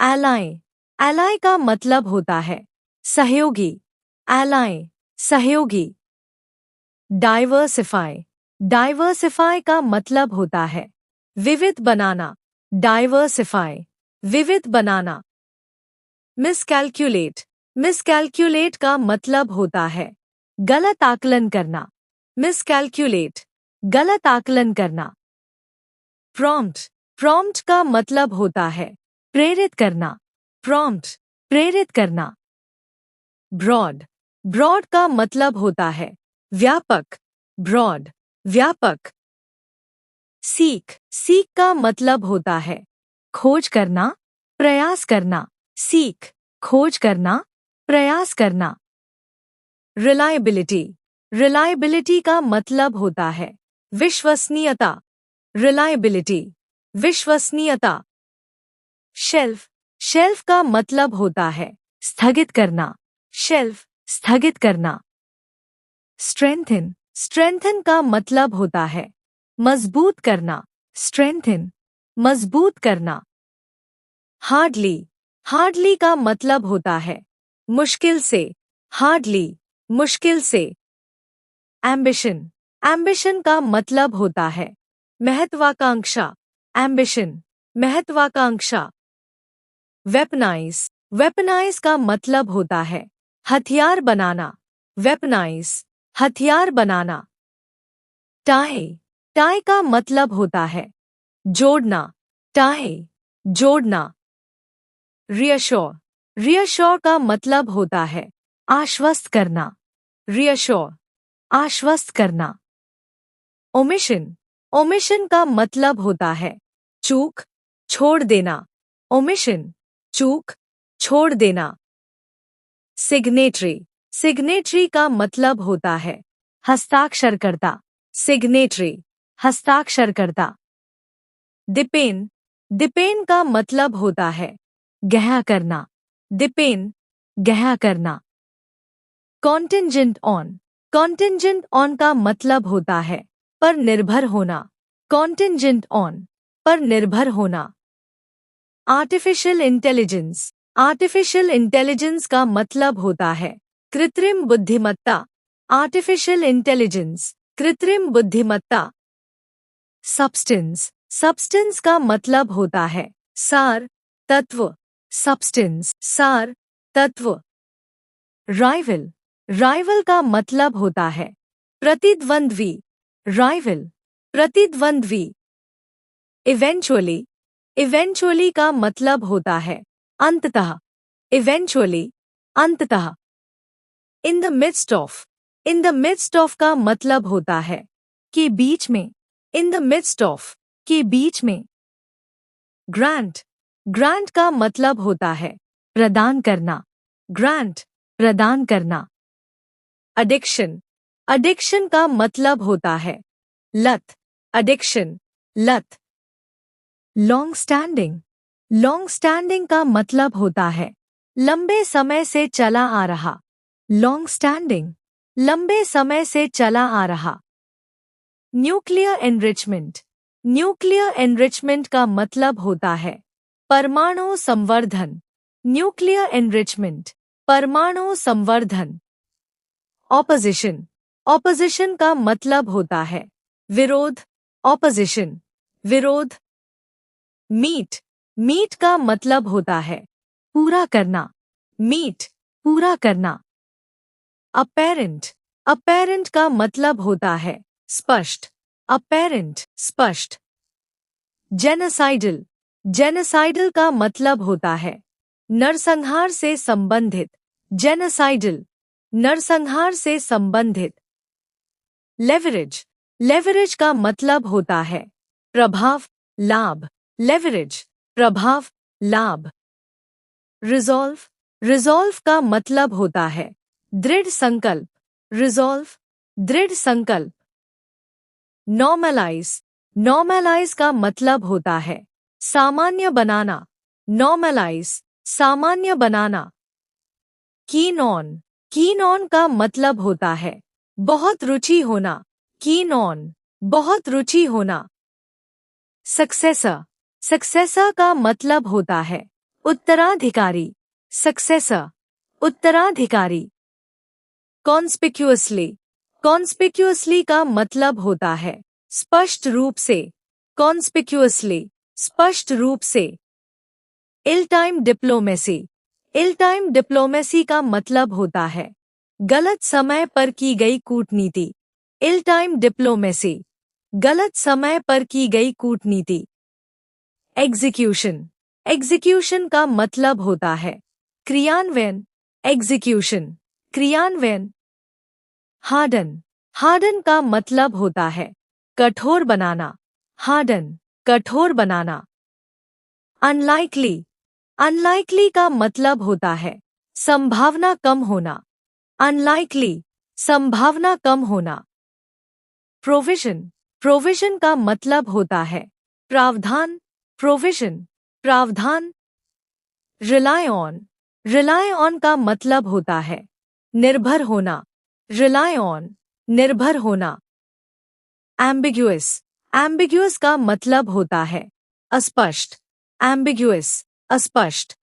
Alloy, alloy का मतलब होता है सहयोगी, एलाय, सहयोगी। डाइवर्सिफाई, डाइवर्सिफाई का मतलब होता है विविध बनाना, डाइवर्सिफाई, विविध बनाना। मिसकैलकुलेट, मिसकैलकुलेट का मतलब होता है गलत आकलन करना, मिसकैलकुलेट, गलत आकलन करना। प्रॉम्प्ट, प्रॉम्प्ट का मतलब होता है प्रेरित करना, प्रॉम्प्ट, प्रेरित करना। ब्रॉड, ब्रॉड का मतलब होता है व्यापक, ब्रॉड, व्यापक। सीक, सीक का मतलब होता है खोज करना, प्रयास करना, सीक, खोज करना, प्रयास करना। रिलायबिलिटी, रिलायबिलिटी का मतलब होता है विश्वसनीयता, रिलायबिलिटी, विश्वसनीयता। शेल्फ, शेल्फ का मतलब होता है स्थगित करना, शेल्फ, स्थगित करना। स्ट्रेंथन, स्ट्रेंथन का मतलब होता है मजबूत करना, स्ट्रेंथन, मजबूत करना। हार्डली, हार्डली का मतलब होता है मुश्किल से, हार्डली, मुश्किल से। एम्बिशन, एम्बिशन का मतलब होता है महत्वाकांक्षा, एम्बिशन, महत्वाकांक्षा। वेपनाइज, वेपनाइज का मतलब होता है हथियार बनाना, वेपनाइज, हथियार बनाना। टाई, टाई का मतलब होता है जोड़ना, टाई, जोड़ना। रियश्योर, रियश्योर का मतलब होता है आश्वस्त करना, रियश्योर, आश्वस्त करना। ओमिशन, ओमिशन का मतलब होता है चूक, छोड़ देना, ओमिशन, चूक, छोड़ देना। सिग्नेटरी, सिग्नेटरी का मतलब होता है हस्ताक्षरकर्ता, सिग्नेटरी, हस्ताक्षरकर्ता। डिपेन, डिपेन का मतलब होता है गहरा करना, डिपेन, गहरा करना। कॉन्टिंजेंट ऑन, कॉन्टिंजेंट ऑन का मतलब होता है पर निर्भर होना, कॉन्टिंजेंट ऑन, पर निर्भर होना। आर्टिफिशियल इंटेलिजेंस, आर्टिफिशियल इंटेलिजेंस का मतलब होता है कृत्रिम बुद्धिमत्ता, आर्टिफिशियल इंटेलिजेंस, कृत्रिम बुद्धिमत्ता। सब्सटेंस, सब्सटेंस का मतलब होता है सार, तत्व, सब्सटेंस, सार, तत्व। राइवल, राइवल का मतलब होता है प्रतिद्वंद्वी, राइवल, प्रतिद्वंद्वी। इवेंचुअली, इवेंचुअली का मतलब होता है अंततः, इवेंचुअली, अंततः। In the midst of, in the midst of का मतलब होता है कि बीच में, इन द मिडस्ट ऑफ, के बीच में। ग्रांट, ग्रांट का मतलब होता है प्रदान करना, ग्रांट, प्रदान करना। एडिक्शन, एडिक्शन का मतलब होता है लत, एडिक्शन, लत। लॉन्ग स्टैंडिंग, लॉन्ग स्टैंडिंग का मतलब होता है लंबे समय से चला आ रहा, लॉन्ग स्टैंडिंग, लंबे समय से चला आ रहा। न्यूक्लियर एनरिचमेंट, न्यूक्लियर एनरिचमेंट का मतलब होता है परमाणु संवर्धन, न्यूक्लियर एनरिचमेंट, परमाणु संवर्धन। ऑपोजिशन, ऑपोजिशन का मतलब होता है विरोध, ऑपोजिशन, विरोध। मीट, मीट का मतलब होता है पूरा करना, मीट, पूरा करना। अपेरेंट, अपेरेंट का मतलब होता है स्पष्ट, अपेरेंट, स्पष्ट। जेनोसाइडल, जेनोसाइडल का मतलब होता है नरसंहार से संबंधित, जेनोसाइडल, नरसंहार से संबंधित। लेवरेज, लेवरेज का मतलब होता है प्रभाव, लाभ, लेवरेज, प्रभाव, लाभ। रिजॉल्व, रिजॉल्व का मतलब होता है दृढ़ संकल्प, रिजॉल्व, दृढ़ संकल्प। नॉर्मलाइज, नॉर्मलाइज का मतलब होता है सामान्य बनाना, नॉर्मलाइज, सामान्य बनाना। कीन ऑन, कीन ऑन का मतलब होता है बहुत रुचि होना, कीन ऑन, बहुत रुचि होना। सक्सेसर, सक्सेसर का मतलब होता है उत्तराधिकारी, सक्सेसर, उत्तराधिकारी। कॉन्स्पिक्यूअसली, कॉन्स्पिक्यूअसली का मतलब होता है स्पष्ट रूप से, कॉन्स्पिक्यूअसली, स्पष्ट रूप से। इल टाइम डिप्लोमेसी, इल टाइम डिप्लोमेसी का मतलब होता है गलत समय पर की गई कूटनीति। इल टाइम डिप्लोमेसी, गलत समय पर की गई कूटनीति। एग्जीक्यूशन, एग्जीक्यूशन का मतलब होता है क्रियान्वयन, एग्जीक्यूशन, क्रियान्वयन। हार्डन, हार्डन का मतलब होता है कठोर बनाना, हार्डन, कठोर बनाना। अनलाइकली, अनलाइकली का मतलब होता है संभावना कम होना, अनलाइकली, संभावना कम होना। प्रोविजन, प्रोविजन का मतलब होता है प्रावधान, प्रोविजन, प्रावधान। रिलाय ऑन का मतलब होता है निर्भर होना, रिलाय ऑन, निर्भर होना। एम्बिग्युअस, एम्बिग्युअस का मतलब होता है अस्पष्ट, एम्बिग्युअस, अस्पष्ट।